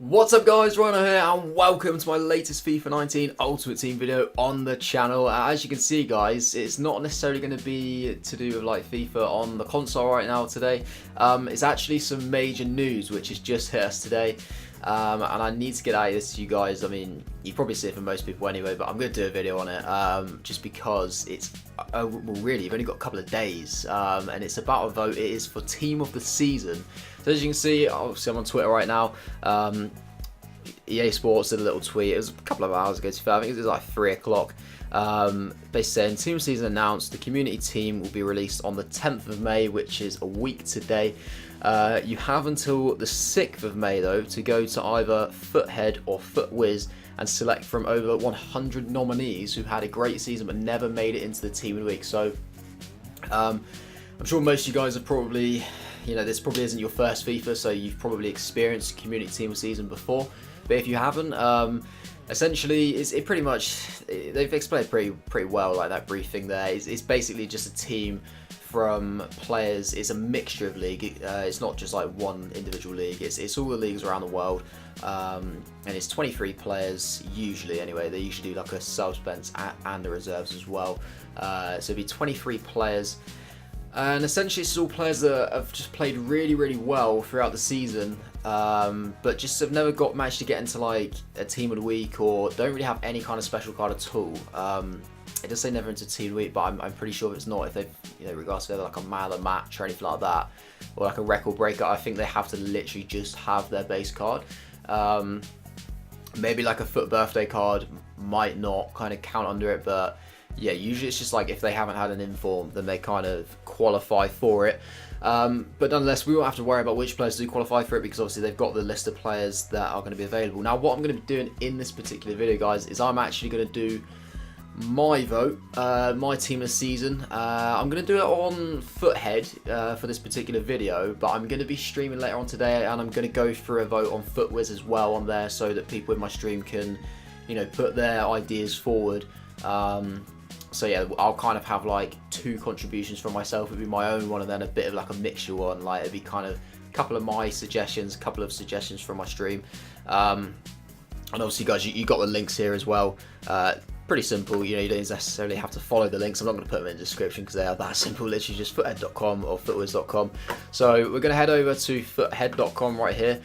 What's up guys, Rhino here and welcome to my latest FIFA 19 Ultimate Team video on the channel. As you can see guys, it's not necessarily going to be to do with like FIFA on the console right now today. It's actually some major news which has just hit us today. And I need to get out of this to you guys. I mean, you probably see it for most people anyway, but I'm going to do a video on it just because it's, well really, you've only got a couple of days and it's about a vote. It is for Team of the Season. So as you can see, obviously I'm on Twitter right now. EA Sports did a little tweet. It was a couple of hours ago, to be fair. I think it was like 3 o'clock. They said Team of the Season announced the community team will be released on the 10th of May, which is a week today. You have until the 6th of May though to go to either Foothead or FootWiz and select from over 100 nominees who had a great season but never made it into the Team of the Week. So I'm sure most of you guys have probably, you know, this probably isn't your first FIFA, so you've probably experienced community Team of the Season before. But if you haven't, essentially, it pretty much, they've explained pretty well, like that briefing there. It's basically just a team from players. It's a mixture of league. It's not just like one individual league. It's all the leagues around the world, and it's 23 players usually. Anyway, they usually do like a suspense and the reserves as well. So it'd be 23 players. And essentially it's all players that have just played really well throughout the season, but just have never managed to get into like a Team of the Week or don't really have any kind of special card at all. It does say never into Team of the Week, but I'm pretty sure if it's not, if they've, you know, regardless of whether like a man of the match or anything like that, or like a record breaker, I think they have to literally just have their base card. Maybe like a FUT birthday card might not kind of count under it, but yeah, usually it's just like if they haven't had an inform, then they kind of qualify for it. But nonetheless, we won't have to worry about which players do qualify for it because obviously they've got the list of players that are going to be available. Now, what I'm going to be doing in this particular video, guys, is I'm actually going to do my vote, my team of the season. I'm going to do it on Foothead for this particular video, but I'm going to be streaming later on today, and I'm going to go through a vote on FootWiz as well on there so that people in my stream can, you know, put their ideas forward. So yeah, I'll kind of have like 2 contributions from myself. It'd be my own one and then a bit of like a mixture one. Like it'd be kind of a couple of my suggestions, a couple of suggestions from my stream. And obviously guys, you got the links here as well. Pretty simple, you know, you don't necessarily have to follow the links. I'm not going to put them in the description because they are that simple, literally just foothead.com or footwiz.com. So we're going to head over to foothead.com right here.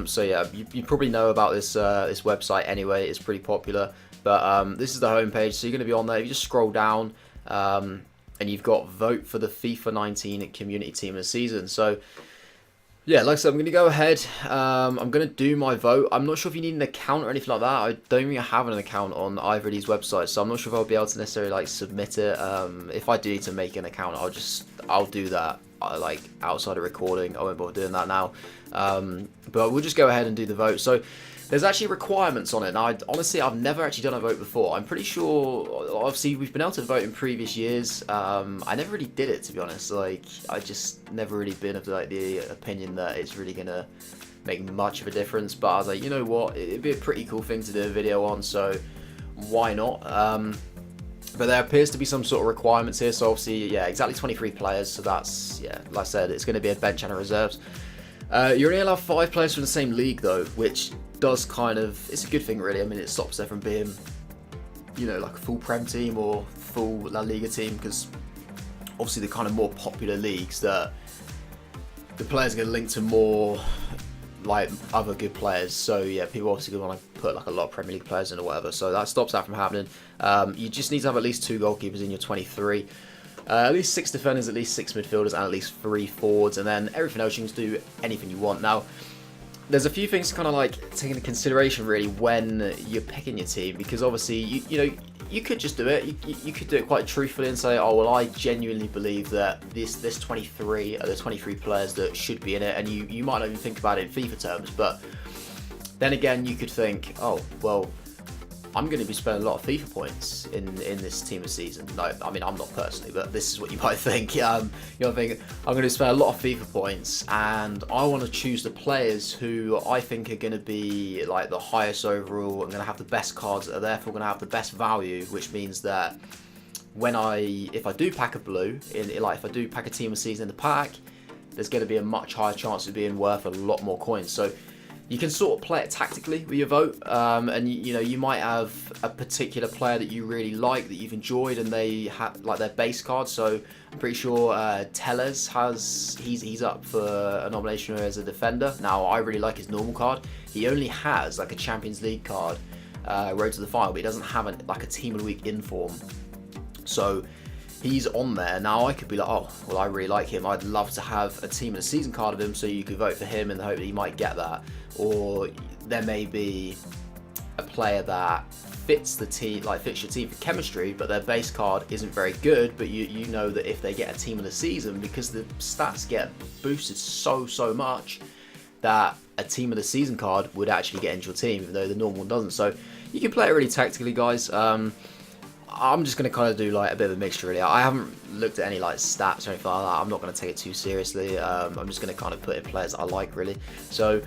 So yeah, you probably know about this this website anyway. It's pretty popular. But this is the homepage, so you're going to be on there. If you just scroll down, and you've got vote for the FIFA 19 community team of the season. So yeah, like I said, I'm going to go ahead. I'm going to do my vote. I'm not sure if you need an account or anything like that. I don't think I have an account on either of these websites, so I'm not sure if I'll be able to necessarily like submit it. If I do need to make an account, I'll do that like outside of recording. I won't bother doing that now. But we'll just go ahead and do the vote. So there's actually requirements on it. Now, honestly, I've never actually done a vote before. I'm pretty sure, obviously, we've been able to vote in previous years. I never really did it, to be honest. Like, I just never really been of like the opinion that it's really gonna make much of a difference. But I was like, you know what? It'd be a pretty cool thing to do a video on, so why not? But there appears to be some sort of requirements here. So obviously, yeah, exactly 23 players. So that's, yeah, like I said, it's going to be a bench and a reserves. You're only allowed 5 players from the same league though, which does kind of, it's a good thing really. I mean, it stops there from being, you know, like a full Prem team or full La Liga team, because obviously the kind of more popular leagues that the players are going to link to more like other good players. So yeah, people obviously want to put like a lot of Premier League players in or whatever, so that stops that from happening. You just need to have at least 2 goalkeepers in your 23. At least 6 defenders, at least 6 midfielders, and at least 3 forwards, and then everything else you can do anything you want. Now, there's a few things to kind of like take into consideration really when you're picking your team, because obviously you know, you could just do it. You could do it quite truthfully and say, oh well, I genuinely believe that this 23 are the 23 players that should be in it, and you might not even think about it in FIFA terms. But then again, you could think, oh well, I'm going to be spending a lot of FIFA points in this team of season. No, I mean, I'm not personally, but this is what you might think. You know, think I'm going to spend a lot of FIFA points, and I want to choose the players who I think are going to be like the highest overall and going to have the best cards that are therefore going to have the best value, which means that when if I do pack a blue, like if I do pack a team of season in the pack, there's going to be a much higher chance of being worth a lot more coins. So you can sort of play it tactically with your vote, and you know, you might have a particular player that you really like, that you've enjoyed, and they have like their base card. So I'm pretty sure Tellez he's up for a nomination as a defender. Now I really like his normal card. He only has like a Champions League card, road to the final, but he doesn't have like a team of the week inform. So he's on there. Now I could be like, oh, well, I really like him. I'd love to have a team of the season card of him, so you could vote for him in the hope that he might get that. Or there may be a player that fits the team, like fits your team for chemistry, but their base card isn't very good. But you know that if they get a team of the season, because the stats get boosted so much, that a team of the season card would actually get into your team, even though the normal one doesn't. So you can play it really tactically, guys. I'm just going to kind of do like a bit of a mixture really. I haven't looked at any like stats or anything like that. I'm not going to take it too seriously. I'm just going to kind of put in players that I like really. So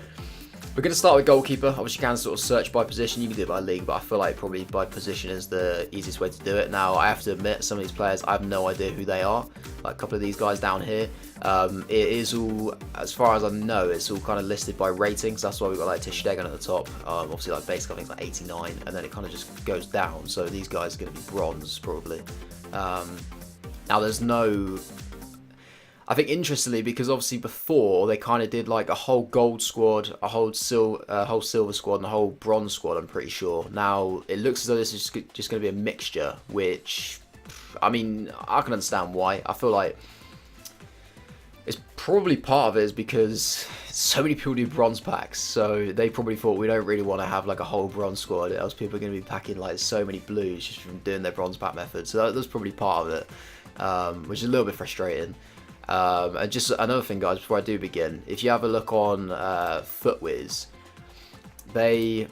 we're going to start with goalkeeper. Obviously you can sort of search by position. You can do it by league, but I feel like probably by position is the easiest way to do it. Now I have to admit, some of these players I have no idea who they are. Like a couple of these guys down here. It is all, as far as I know, it's all kind of listed by ratings. That's why we've got like Ter Stegen at the top. Obviously like basic I think it's like 89, and then it kind of just goes down. So these guys are going to be bronze probably. Now there's no, I think interestingly, because obviously before they kind of did like a whole gold squad, a whole silver squad, and a whole bronze squad. I'm pretty sure. Now it looks as though this is just going to be a mixture, which, I mean, I can understand why. I feel like it's probably part of it is because so many people do bronze packs, so they probably thought we don't really want to have like a whole bronze squad, else people are going to be packing like so many blues just from doing their bronze pack method. So that's probably part of it, which is a little bit frustrating. And just another thing, guys, before I do begin, if you have a look on FootWiz, they...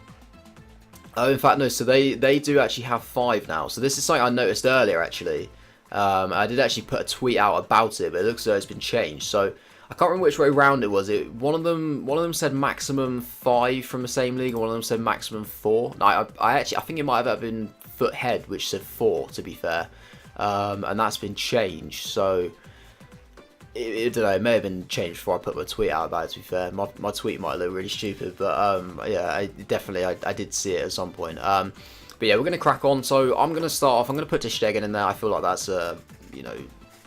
Oh, in fact, no, so they do actually have 5 now. So this is something I noticed earlier, actually. I did actually put a tweet out about it, but it looks as though it's been changed. So I can't remember which way round it was. One of them said maximum 5 from the same league, and one of them said maximum 4. Now, I think it might have been Foothead, which said 4, to be fair. And that's been changed. So I don't know, it may have been changed before I put my tweet out about it, to be fair. My tweet might look really stupid, but yeah, I did see it at some point. But yeah, we're going to crack on. So I'm going to start off, I'm going to put Ter Stegen in there. I feel like that's, you know,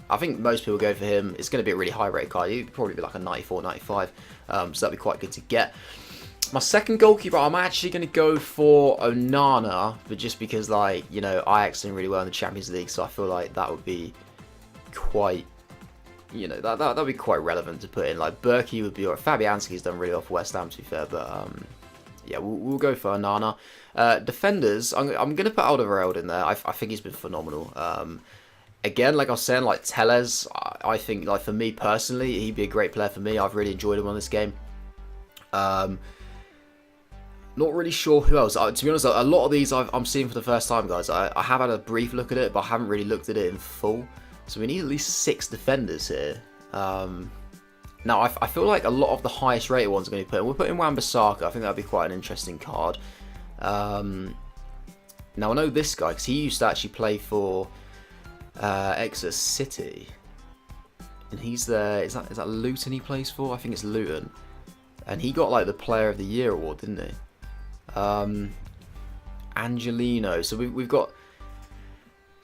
I think most people go for him. It's going to be a really high rated card. He'd probably be like a 94, 95. So that'd be quite good to get. My second goalkeeper, I'm actually going to go for Onana, but just because, like, you know, Ajax did really well in the Champions League, so I feel like that would be quite, you know, that'd be quite relevant to put in. Like Berkey would be, or Fabianski's done really well for West Ham, to be fair, but yeah, we'll go for Onana. Defenders, I'm going to put Alderweireld in there. I think he's been phenomenal. Again, like I was saying, like Tellez, I think, like for me personally, he'd be a great player for me. I've really enjoyed him on this game. Not really sure who else. To be honest, a lot of these I'm seeing for the first time, guys. I have had a brief look at it, but I haven't really looked at it in full. So we need at least 6 defenders here. Now, I feel like a lot of the highest rated ones are going to be put in. We'll put in Wan-Bissaka. I think that'd be quite an interesting card. Now, I know this guy, because he used to actually play for Exeter City. And he's there. Is that Luton he plays for? I think it's Luton. And he got, like, the Player of the Year award, didn't he? Angelino. So we've got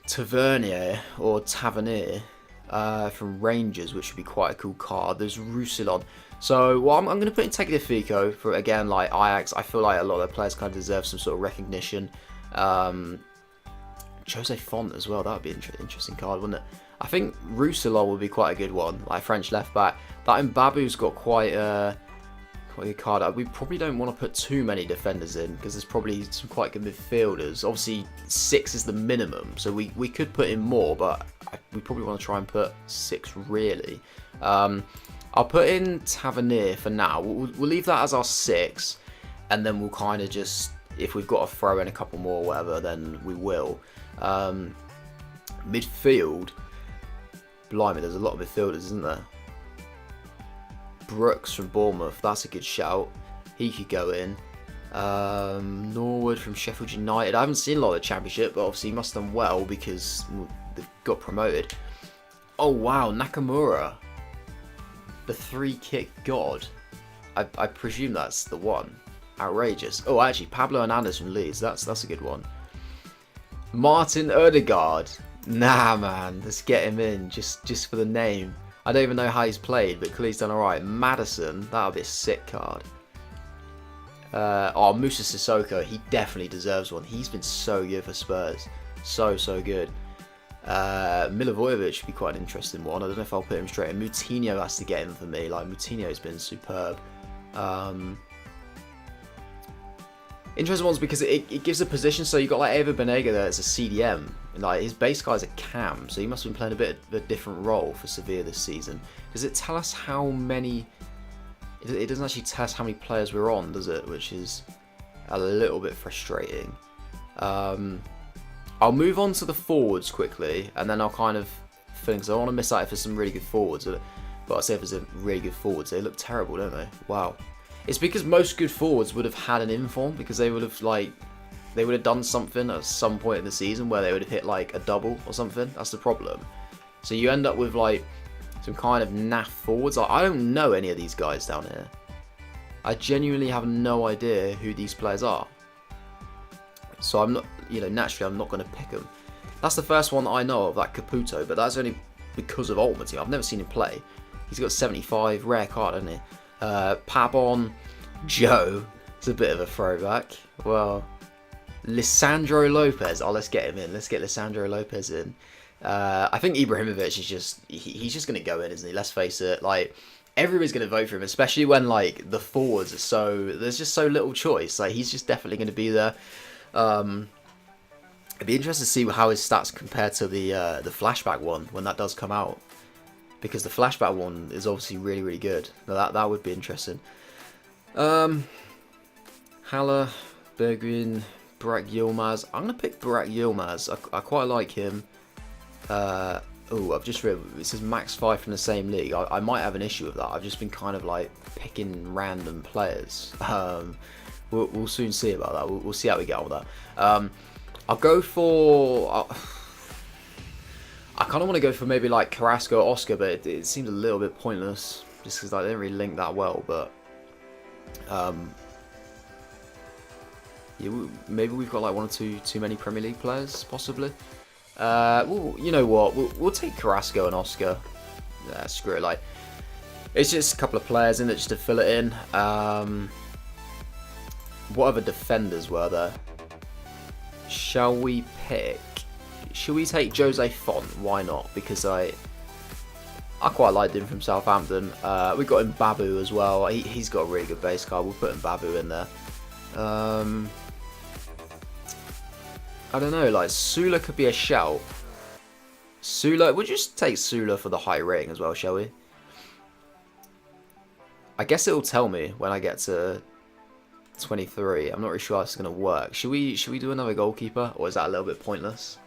Tavernier or Tavernier from Rangers, which would be quite a cool card. There's Roussillon. So well, I'm going to put in Tagliafico for, again, like Ajax. I feel like a lot of their players kind of deserve some sort of recognition. Jose Font as well. That would be an interesting card, wouldn't it? I think Roussillon would be quite a good one, like French left back. That Mbabu's got quite a good card. We probably don't want to put too many defenders in because there's probably some quite good midfielders. Obviously 6 is the minimum, so we could put in more, but we probably want to try and put 6 really. I'll put in Tavernier for now. We'll leave that as our 6, and then we'll kind of just, if we've got to throw in a couple more or whatever, then we will. Midfield, blimey, there's a lot of midfielders, isn't there? Brooks from Bournemouth, that's a good shout. He could go in. Norwood from Sheffield United. I haven't seen a lot of the Championship, but obviously he must have done well because they've got promoted. Oh wow, Nakamura, the 3-kick god. I presume that's the one. Outrageous. Oh, actually, Pablo Hernandez from Leeds. That's a good one. Martin Odegaard. Nah, man. Let's get him in just for the name. I don't even know how he's played, but clearly he's done alright. Madison. That would be a sick card. Oh, Musa Sissoko. He definitely deserves one. He's been so good for Spurs. So good. Milivojevic would be quite an interesting one. I don't know if I'll put him straight in. Moutinho has to get him for me. Like, Moutinho's been superb. Interesting ones because it gives a position. So you got like Eva Banega there as a CDM. And like his base guy's a cam, so he must have been playing a bit of a different role for Sevilla this season. Does it tell us how many? It doesn't actually tell us how many players we're on, does it? Which is a little bit frustrating. I'll move on to the forwards quickly, and then I'll kind of think, because I want to miss out if there's some really good forwards. But I say if there's a really good forwards, they look terrible, don't they? Wow. It's because most good forwards would have had an inform, because they would have done something at some point in the season where they would have hit like a double or something. That's the problem. So you end up with like some kind of naff forwards. Like, I don't know any of these guys down here. I genuinely have no idea who these players are. So I'm not, naturally I'm not going to pick them. That's the first one that I know of, that Caputo, but that's only because of Ultimate Team. I've never seen him play. He's got 75, rare card, hasn't he? Pabon, Joe. It's a bit of a throwback. Well, Lisandro Lopez. Oh, let's get him in. Let's get Lisandro Lopez in. I think Ibrahimovic is just, he's just going to go in, isn't he? Let's face it. Like, everybody's going to vote for him, especially when like the forwards are there's just so little choice. Like, he's just definitely going to be there. It'd be interesting to see how his stats compare to the flashback one when that does come out, because the flashback one is obviously really good. Now that would be interesting. Haller, Bergwijn, Burak Yilmaz. I'm gonna pick Burak Yilmaz. I quite like him. I've just read it says max 5 from the same league. I might have an issue with that. I've just been kind of like picking random players. We'll soon see about that. We'll see how we get on with that. I'll go for. I kind of want to go for maybe like Carrasco or Oscar, but it seems a little bit pointless just because I didn't really link that well. But maybe we've got like one or two too many Premier League players, possibly. Well, you know what? We'll take Carrasco and Oscar. Screw it. Like, it's just a couple of players in it just to fill it in. What other defenders were there? Shall we pick? Should we take Jose Font? Why not? Because I quite liked him from Southampton. We got Mbabu as well. He's got a really good base card. We'll put Mbabu in there. I don't know. Like, Sula could be a shout. Sula, we'll just take Sula for the high rating as well, shall we? I guess it'll tell me when I get to 23. I'm not really sure how it's going to work. Should we do another goalkeeper, or is that a little bit pointless?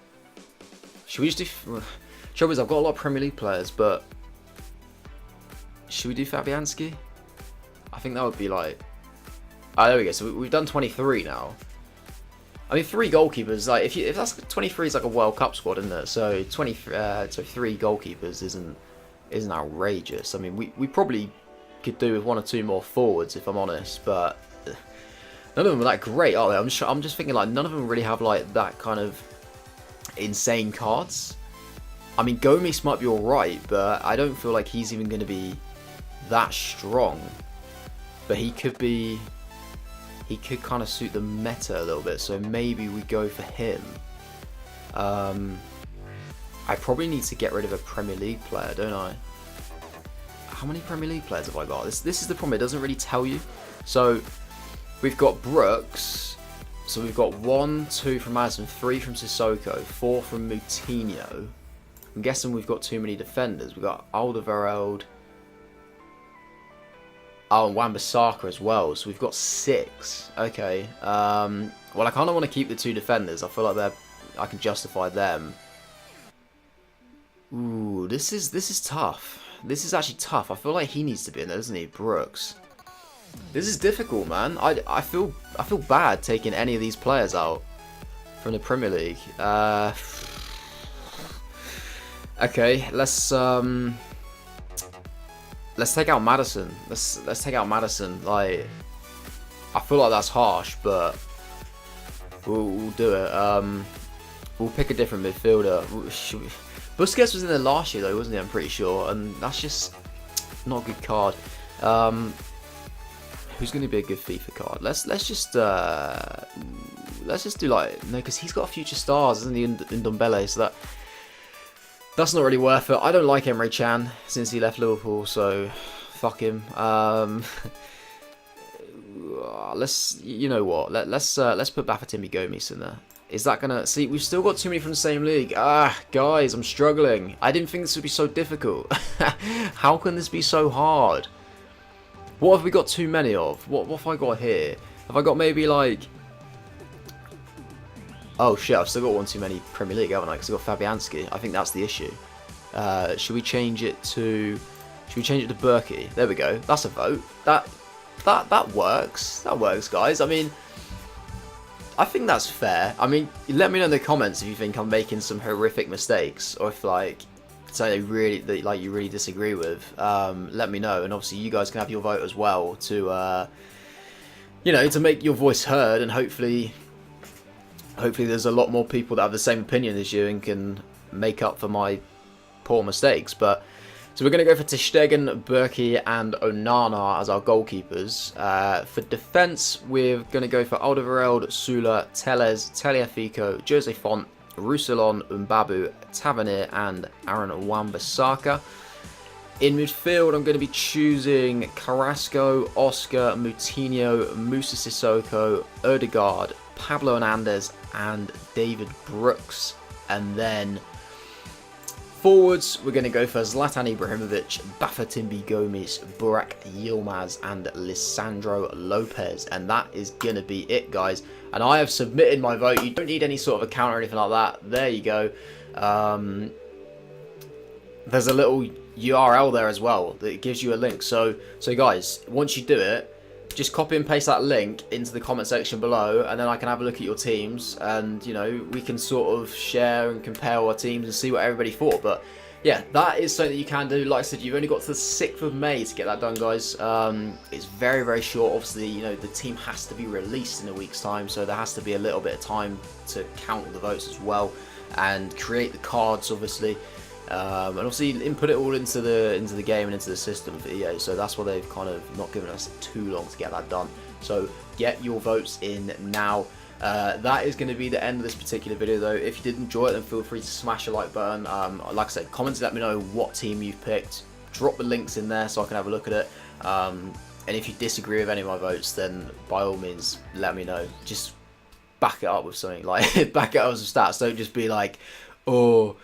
Should we just do... Trouble is, I've got a lot of Premier League players, but should we do Fabianski? I think that would be like... Oh, there we go. So we've done 23 now. I mean, 3 goalkeepers. Like, if that's 23 is like a World Cup squad, isn't it? So 3 goalkeepers isn't outrageous. I mean, we probably could do with 1 or 2 more forwards, if I'm honest, but none of them are that great, are they? I'm just thinking like none of them really have like that kind of insane cards. I mean, Gomes might be alright, but I don't feel like he's even going to be that strong. But he could kind of suit the meta a little bit, so maybe we go for him. I probably need to get rid of a Premier League player, don't I? How many Premier League players have I got? This is the problem, it doesn't really tell you. So we've got Brooks. So we've got 1, 2 from Madison, 3 from Sissoko, 4 from Moutinho. I'm guessing we've got too many defenders. We've got Alderweireld. Oh, and Wan-Bissaka as well. So we've got 6. Okay. Well, I kind of want to keep the 2 defenders. I feel like I can justify them. Ooh, this is tough. This is actually tough. I feel like he needs to be in there, doesn't he? Brooks. This is difficult, man. I feel bad taking any of these players out from the Premier League. Okay, let's let's take out Madison. Let's take out Madison. Like, I feel like that's harsh, but we'll do it. We'll pick a different midfielder. Busquets was in there last year though, wasn't he? I'm pretty sure, and that's just not a good card. Who's going to be a good FIFA card? Let's just do like, no, because he's got future stars, isn't he, in Ndombele? So that's not really worth it. I don't like Emre Can since he left Liverpool, so fuck him. You know what? Let's put Bafétimbi Gomis in there. Is that gonna see? We've still got too many from the same league. Guys, I'm struggling. I didn't think this would be so difficult. How can this be so hard? What have we got too many of? What have I got here? Have I got maybe like? Oh shit! I've still got one too many Premier League, haven't I? Because I've got Fabianski. I think that's the issue. Should we change it to? Should we change it to Berkey? There we go. That's a vote. That works. That works, guys. I mean, I think that's fair. I mean, let me know in the comments if you think I'm making some horrific mistakes, or if like something you really disagree with. Let me know, and obviously you guys can have your vote as well to to make your voice heard, and hopefully there's a lot more people that have the same opinion as you and can make up for my poor mistakes. But so we're going to go for Ter Stegen, Berkey and Onana as our goalkeepers. For defence, we're going to go for Alderweireld, Sula, Telles, Tagliafico, Jose Font, Roussillon, Mbabu, Tavernier and Aaron Wan-Bissaka. In midfield, I'm going to be choosing Carrasco, Oscar, Moutinho, Moussa Sissoko, Odegaard, Pablo Hernandez and David Brooks. And then forwards, we're going to go for Zlatan Ibrahimovic, Bafétimbi Gomis, Burak Yilmaz and Lisandro Lopez. And that is going to be it, guys. And I have submitted my vote. You don't need any sort of account or anything like that. There you go. There's a little URL there as well that gives you a link. So guys, once you do it, just copy and paste that link into the comment section below, and then I can have a look at your teams, and we can sort of share and compare our teams and see what everybody thought. But yeah, that is something that you can do. Like I said, you've only got to the 6th of May to get that done, guys. It's very, very short. Obviously, the team has to be released in a week's time, so there has to be a little bit of time to count the votes as well and create the cards, obviously. And obviously input it all into the game and into the system for EA, so that's why they've kind of not given us too long to get that done. So get your votes in now. That is going to be the end of this particular video though. If you did enjoy it, then feel free to smash a like button. Like I said, comment to let me know what team you've picked. Drop the links in there so I can have a look at it. And if you disagree with any of my votes, then by all means let me know. Just back it up with something, like back it up with some stats. Don't just be like, oh,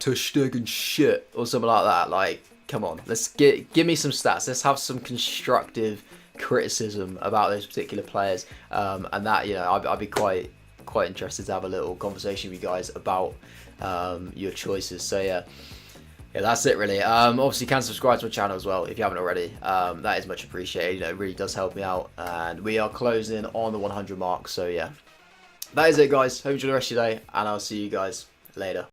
Ter Stegen shit or something like that. Like, come on, give me some stats. Let's have some constructive criticism about those particular players, and that I'd be quite interested to have a little conversation with you guys about your choices. So yeah, that's it really. Obviously you can subscribe to my channel as well if you haven't already. That is much appreciated. It really does help me out, and we are closing on the 100 mark. So yeah, that is it, guys. Hope you enjoy the rest of your day, and I'll see you guys later.